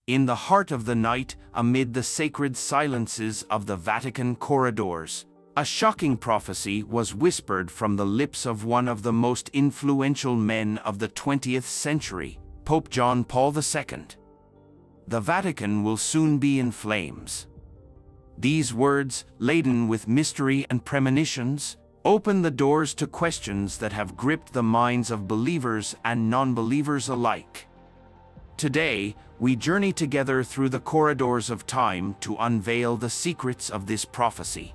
In the heart of the night, amid the sacred silences of the Vatican corridors, a shocking prophecy was whispered from the lips of one of the most influential men of the 20th century, Pope John Paul II. The Vatican will soon be in flames. These words, laden with mystery and premonitions, open the doors to questions that have gripped the minds of believers and non-believers alike. Today, we journey together through the corridors of time to unveil the secrets of this prophecy.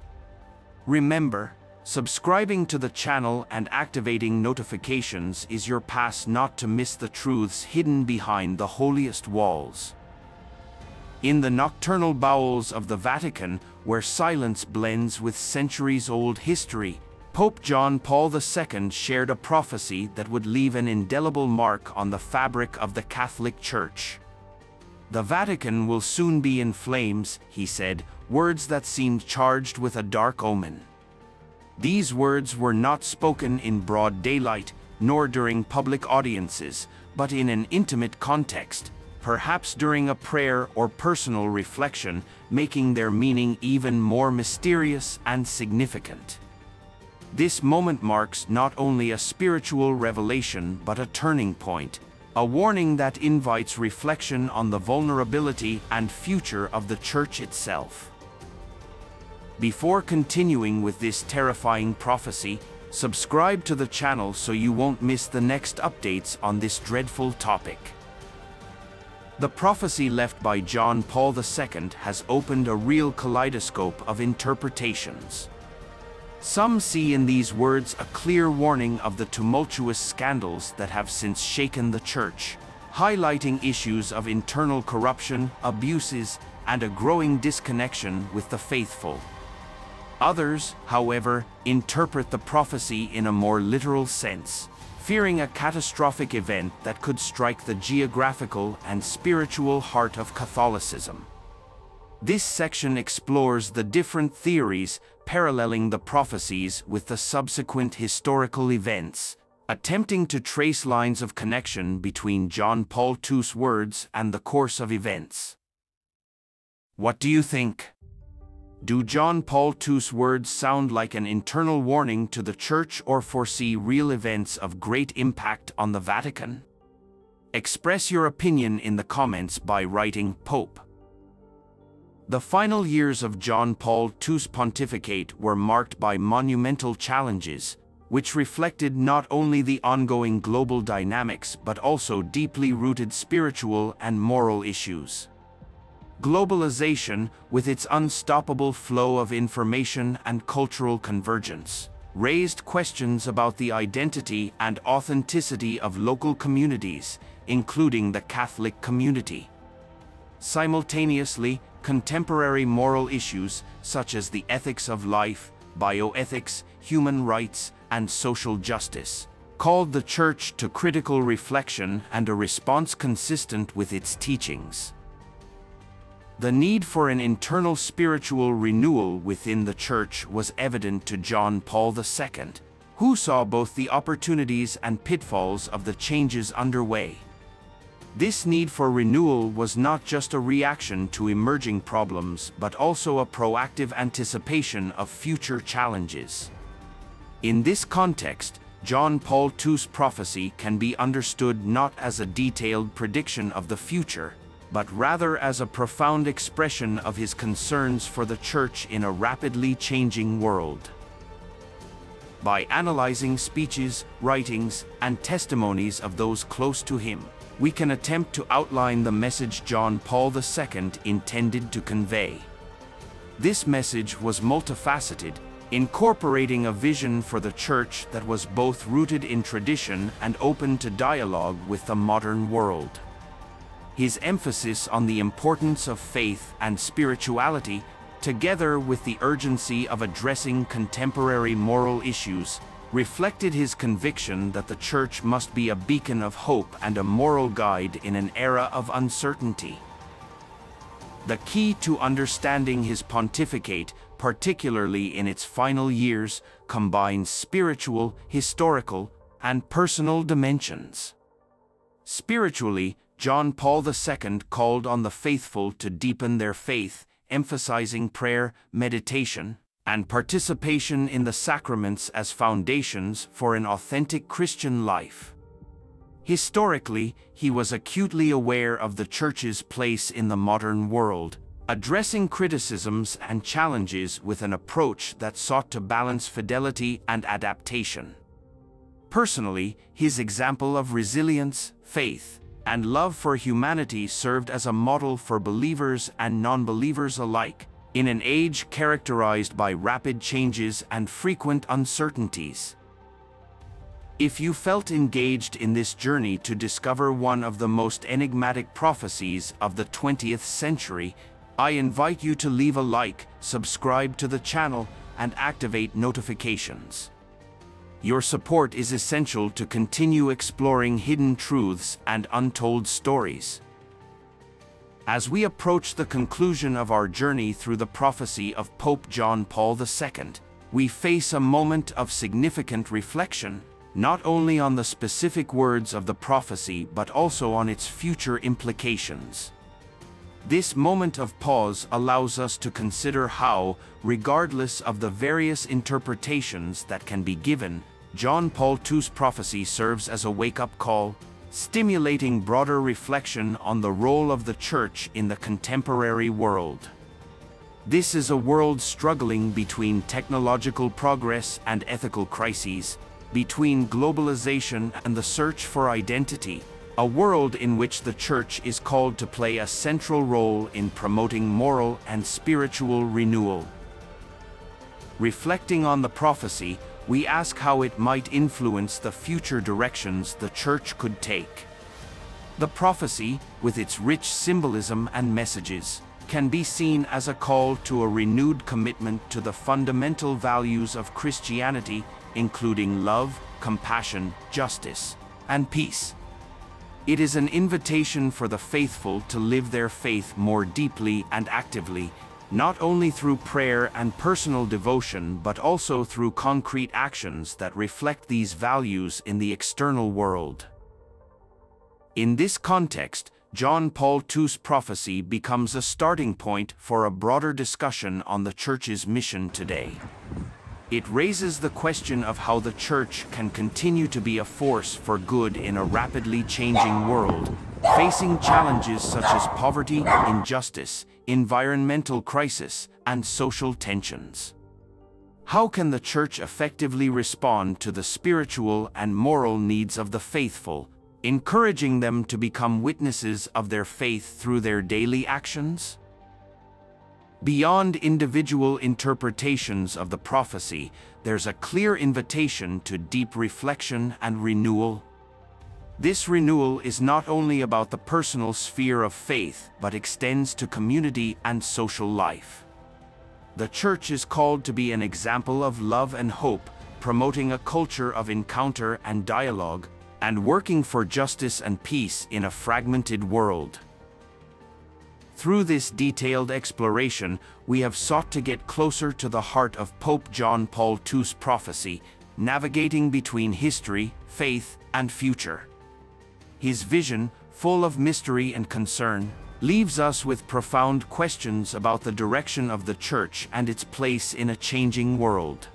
Remember, subscribing to the channel and activating notifications is your pass not to miss the truths hidden behind the holiest walls. In the nocturnal bowels of the Vatican, where silence blends with centuries-old history, Pope John Paul II shared a prophecy that would leave an indelible mark on the fabric of the Catholic Church. The Vatican will soon be in flames, he said, words that seemed charged with a dark omen. These words were not spoken in broad daylight, nor during public audiences, but in an intimate context, perhaps during a prayer or personal reflection, making their meaning even more mysterious and significant. This moment marks not only a spiritual revelation but a turning point, a warning that invites reflection on the vulnerability and future of the Church itself. Before continuing with this terrifying prophecy, subscribe to the channel so you won't miss the next updates on this dreadful topic. The prophecy left by John Paul II has opened a real kaleidoscope of interpretations. Some see in these words a clear warning of the tumultuous scandals that have since shaken the Church, highlighting issues of internal corruption, abuses, and a growing disconnection with the faithful. Others, however, interpret the prophecy in a more literal sense, fearing a catastrophic event that could strike the geographical and spiritual heart of Catholicism. This section explores the different theories paralleling the prophecies with the subsequent historical events, attempting to trace lines of connection between John Paul II's words and the course of events. What do you think? Do John Paul II's words sound like an internal warning to the Church or foresee real events of great impact on the Vatican? Express your opinion in the comments by writing Pope. The final years of John Paul II's pontificate were marked by monumental challenges, which reflected not only the ongoing global dynamics but also deeply rooted spiritual and moral issues. Globalization, with its unstoppable flow of information and cultural convergence, raised questions about the identity and authenticity of local communities, including the Catholic community. Simultaneously, contemporary moral issues such as the ethics of life, bioethics, human rights, and social justice called the Church to critical reflection and a response consistent with its teachings. The need for an internal spiritual renewal within the Church was evident to John Paul II, who saw both the opportunities and pitfalls of the changes underway. This need for renewal was not just a reaction to emerging problems but also a proactive anticipation of future challenges. In this context, John Paul II's prophecy can be understood not as a detailed prediction of the future, but rather as a profound expression of his concerns for the Church in a rapidly changing world. By analyzing speeches, writings, and testimonies of those close to him, we can attempt to outline the message John Paul II intended to convey. This message was multifaceted, incorporating a vision for the Church that was both rooted in tradition and open to dialogue with the modern world. His emphasis on the importance of faith and spirituality, together with the urgency of addressing contemporary moral issues, reflected his conviction that the Church must be a beacon of hope and a moral guide in an era of uncertainty. The key to understanding his pontificate, particularly in its final years, combines spiritual, historical, and personal dimensions. Spiritually, John Paul II called on the faithful to deepen their faith, emphasizing prayer, meditation, and participation in the sacraments as foundations for an authentic Christian life. Historically, he was acutely aware of the Church's place in the modern world, addressing criticisms and challenges with an approach that sought to balance fidelity and adaptation. Personally, his example of resilience, faith, and love for humanity served as a model for believers and non-believers alike, in an age characterized by rapid changes and frequent uncertainties. If you felt engaged in this journey to discover one of the most enigmatic prophecies of the 20th century, I invite you to leave a like, subscribe to the channel, and activate notifications. Your support is essential to continue exploring hidden truths and untold stories. As we approach the conclusion of our journey through the prophecy of Pope John Paul II, we face a moment of significant reflection, not only on the specific words of the prophecy but also on its future implications. This moment of pause allows us to consider how, regardless of the various interpretations that can be given, John Paul II's prophecy serves as a wake-up call, stimulating broader reflection on the role of the Church in the contemporary world. This is a world struggling between technological progress and ethical crises, between globalization and the search for identity, a world in which the Church is called to play a central role in promoting moral and spiritual renewal. Reflecting on the prophecy, we ask how it might influence the future directions the Church could take. The prophecy, with its rich symbolism and messages, can be seen as a call to a renewed commitment to the fundamental values of Christianity, including love, compassion, justice, and peace. It is an invitation for the faithful to live their faith more deeply and actively, not only through prayer and personal devotion but also through concrete actions that reflect these values in the external world. In this context, John Paul II's prophecy becomes a starting point for a broader discussion on the Church's mission today. It raises the question of how the Church can continue to be a force for good in a rapidly changing world, facing challenges such as poverty, injustice, environmental crisis, and social tensions. How can the Church effectively respond to the spiritual and moral needs of the faithful, encouraging them to become witnesses of their faith through their daily actions? Beyond individual interpretations of the prophecy, there's a clear invitation to deep reflection and renewal. This renewal is not only about the personal sphere of faith, but extends to community and social life. The Church is called to be an example of love and hope, promoting a culture of encounter and dialogue, and working for justice and peace in a fragmented world. Through this detailed exploration, we have sought to get closer to the heart of Pope John Paul II's prophecy, navigating between history, faith, and future. His vision, full of mystery and concern, leaves us with profound questions about the direction of the Church and its place in a changing world.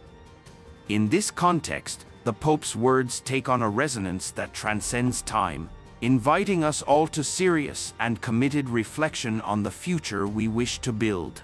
In this context, the Pope's words take on a resonance that transcends time, inviting us all to serious and committed reflection on the future we wish to build.